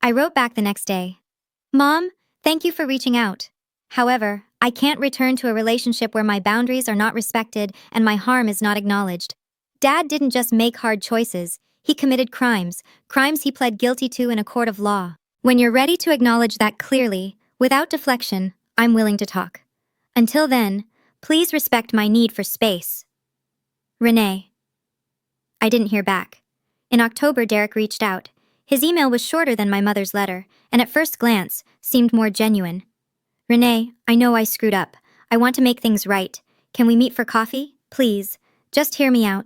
I wrote back the next day. Mom, thank you for reaching out. However, I can't return to a relationship where my boundaries are not respected and my harm is not acknowledged. Dad didn't just make hard choices, he committed crimes he pled guilty to in a court of law. When you're ready to acknowledge that clearly, without deflection, I'm willing to talk. Until then, please respect my need for space. Renee. I didn't hear back. In October, Derek reached out. His email was shorter than my mother's letter, and at first glance, seemed more genuine. Renee, I know I screwed up. I want to make things right. Can we meet for coffee? Please. Just hear me out.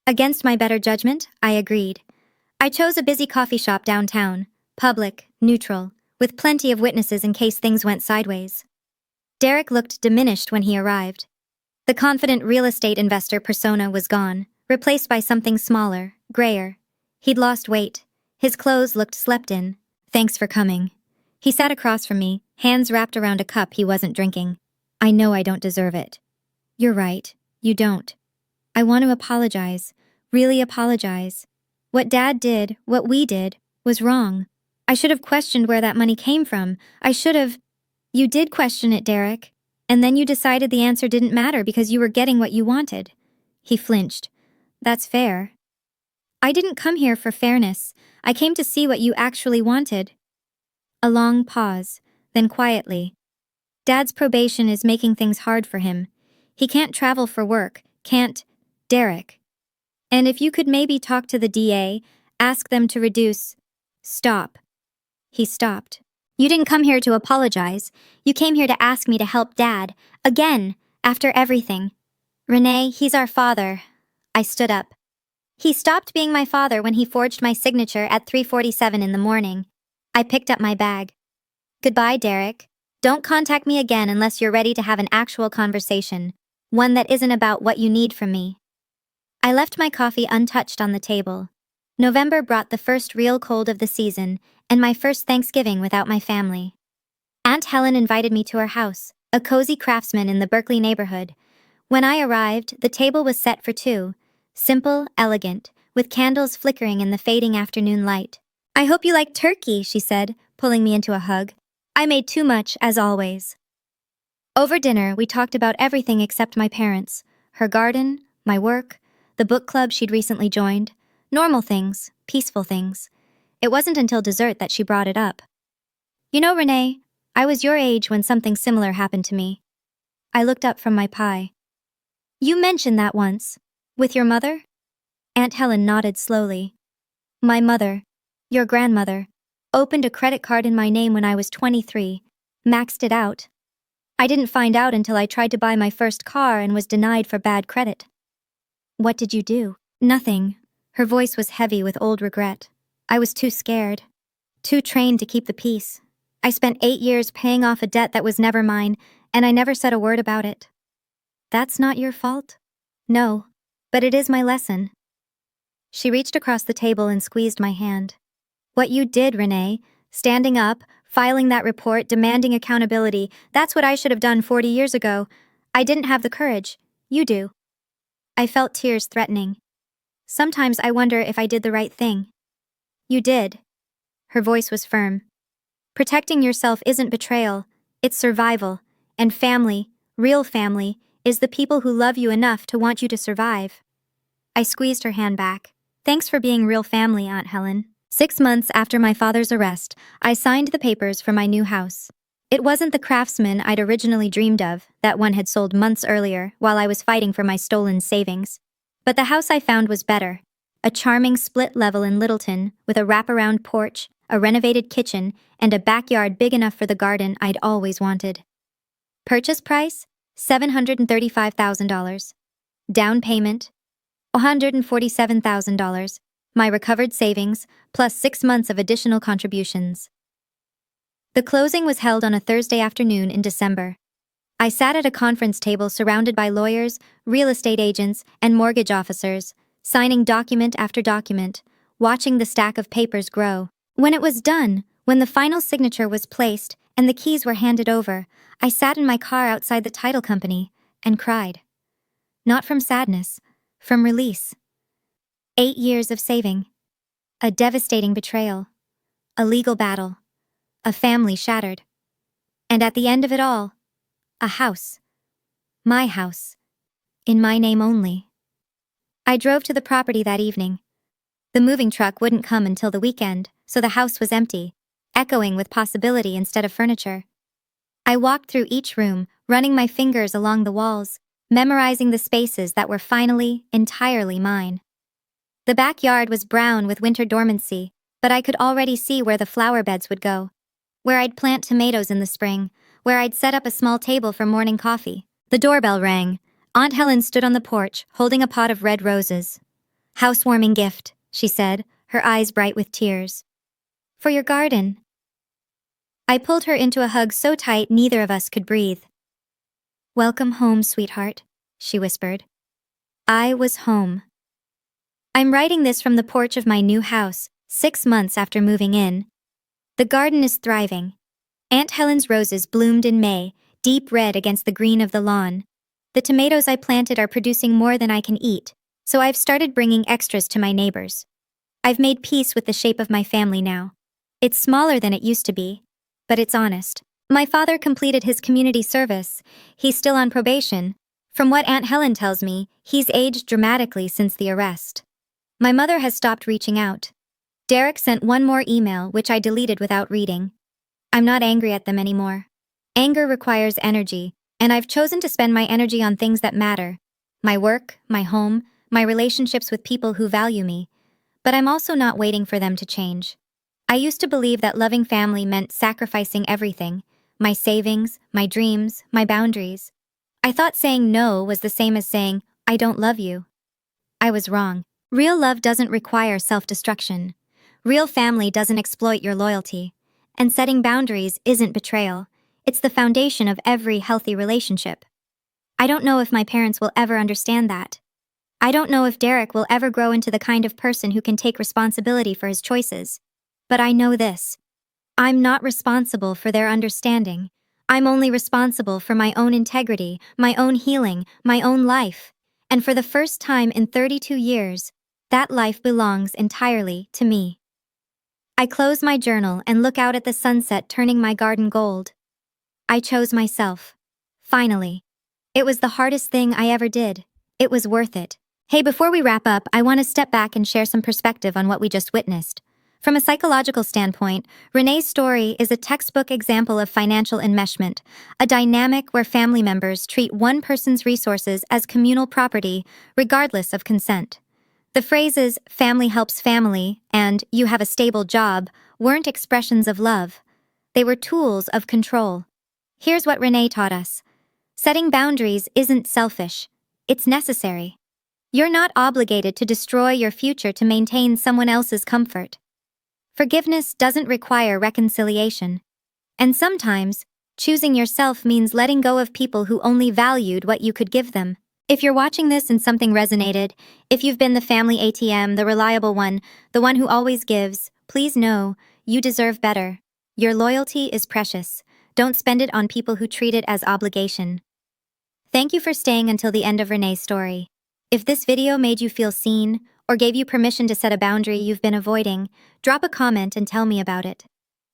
Against my better judgment, I agreed. I chose a busy coffee shop downtown, public, neutral, with plenty of witnesses in case things went sideways. Derek looked diminished when he arrived. The confident real estate investor persona was gone, replaced by something smaller, grayer. He'd lost weight. His clothes looked slept in. Thanks for coming. He sat across from me, hands wrapped around a cup he wasn't drinking. I know I don't deserve it. You're right, you don't. I want to apologize, really apologize. What Dad did, what we did, was wrong. I should have questioned where that money came from. I should have... You did question it, Derek. And then you decided the answer didn't matter because you were getting what you wanted. He flinched. That's fair. I didn't come here for fairness. I came to see what you actually wanted. A long pause, then quietly. Dad's probation is making things hard for him. He can't travel for work, can't... Derek. And if you could maybe talk to the DA, ask them to reduce... Stop. He stopped. You didn't come here to apologize. You came here to ask me to help Dad. Again, after everything. Renee, he's our father. I stood up. He stopped being my father when he forged my signature at 3:47 in the morning. I picked up my bag. Goodbye, Derek. Don't contact me again unless you're ready to have an actual conversation. One that isn't about what you need from me. I left my coffee untouched on the table. November brought the first real cold of the season, and my first Thanksgiving without my family. Aunt Helen invited me to her house, a cozy craftsman in the Berkeley neighborhood. When I arrived, the table was set for 2. Simple, elegant, with candles flickering in the fading afternoon light. I hope you like turkey, she said, pulling me into a hug. I made too much, as always. Over dinner, we talked about everything except my parents, her garden, my work, the book club she'd recently joined, normal things, peaceful things. It wasn't until dessert that she brought it up. You know, Renee, I was your age when something similar happened to me. I looked up from my pie. You mentioned that once. With your mother? Aunt Helen nodded slowly. My mother, your grandmother, opened a credit card in my name when I was 23, maxed it out. I didn't find out until I tried to buy my first car and was denied for bad credit. What did you do? Nothing. Her voice was heavy with old regret. I was too scared. Too trained to keep the peace. I spent 8 years paying off a debt that was never mine, and I never said a word about it. That's not your fault? No, but it is my lesson. She reached across the table and squeezed my hand. What you did, Renee, standing up, filing that report, demanding accountability, that's what I should have done 40 years ago. I didn't have the courage. You do. I felt tears threatening. Sometimes I wonder if I did the right thing. You did. Her voice was firm. Protecting yourself isn't betrayal, it's survival, and family, real family, is the people who love you enough to want you to survive. I squeezed her hand back. Thanks for being real family, Aunt Helen. 6 months after my father's arrest, I signed the papers for my new house. It wasn't the craftsman I'd originally dreamed of, that one had sold months earlier while I was fighting for my stolen savings. But the house I found was better. A charming split level in Littleton with a wraparound porch, a renovated kitchen, and a backyard big enough for the garden I'd always wanted. Purchase price? $735,000. Down payment? $147,000. My recovered savings, plus 6 months of additional contributions. The closing was held on a Thursday afternoon in December. I sat at a conference table surrounded by lawyers, real estate agents, and mortgage officers, signing document after document, watching the stack of papers grow. When it was done, when the final signature was placed and the keys were handed over, I sat in my car outside the title company and cried. Not from sadness, from release. 8 years of saving. A devastating betrayal. A legal battle. A family shattered. And at the end of it all, a house. My house. In my name only. I drove to the property that evening. The moving truck wouldn't come until the weekend, so the house was empty, echoing with possibility instead of furniture. I walked through each room, running my fingers along the walls, memorizing the spaces that were finally, entirely mine. The backyard was brown with winter dormancy, but I could already see where the flower beds would go, where I'd plant tomatoes in the spring, where I'd set up a small table for morning coffee. The doorbell rang. Aunt Helen stood on the porch, holding a pot of red roses. Housewarming gift, she said, her eyes bright with tears. For your garden. I pulled her into a hug so tight neither of us could breathe. Welcome home, sweetheart, she whispered. I was home. I'm writing this from the porch of my new house, 6 months after moving in. The garden is thriving. Aunt Helen's roses bloomed in May, deep red against the green of the lawn. The tomatoes I planted are producing more than I can eat, so I've started bringing extras to my neighbors. I've made peace with the shape of my family now. It's smaller than it used to be, but it's honest. My father completed his community service. He's still on probation. From what Aunt Helen tells me, he's aged dramatically since the arrest. My mother has stopped reaching out. Derek sent one more email, which I deleted without reading. I'm not angry at them anymore. Anger requires energy, and I've chosen to spend my energy on things that matter. My work, my home, my relationships with people who value me. But I'm also not waiting for them to change. I used to believe that loving family meant sacrificing everything. My savings, my dreams, my boundaries. I thought saying no was the same as saying, I don't love you. I was wrong. Real love doesn't require self-destruction. Real family doesn't exploit your loyalty. And setting boundaries isn't betrayal. It's the foundation of every healthy relationship. I don't know if my parents will ever understand that. I don't know if Derek will ever grow into the kind of person who can take responsibility for his choices. But I know this. I'm not responsible for their understanding. I'm only responsible for my own integrity, my own healing, my own life. And for the first time in 32 years, that life belongs entirely to me. I close my journal and look out at the sunset turning my garden gold. I chose myself. Finally. It was the hardest thing I ever did. It was worth it. Hey, before we wrap up, I want to step back and share some perspective on what we just witnessed. From a psychological standpoint, Renee's story is a textbook example of financial enmeshment, a dynamic where family members treat one person's resources as communal property, regardless of consent. The phrases, family helps family, and you have a stable job, weren't expressions of love. They were tools of control. Here's what Renee taught us. Setting boundaries isn't selfish. It's necessary. You're not obligated to destroy your future to maintain someone else's comfort. Forgiveness doesn't require reconciliation. And sometimes, choosing yourself means letting go of people who only valued what you could give them. If you're watching this and something resonated, if you've been the family ATM, the reliable one, the one who always gives, please know, you deserve better. Your loyalty is precious. Don't spend it on people who treat it as obligation. Thank you for staying until the end of Renee's story. If this video made you feel seen, or gave you permission to set a boundary you've been avoiding, drop a comment and tell me about it.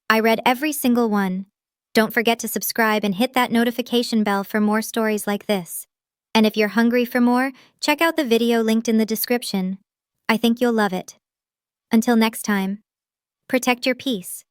I read every single one. Don't forget to subscribe and hit that notification bell for more stories like this. And if you're hungry for more, check out the video linked in the description. I think you'll love it. Until next time, protect your peace.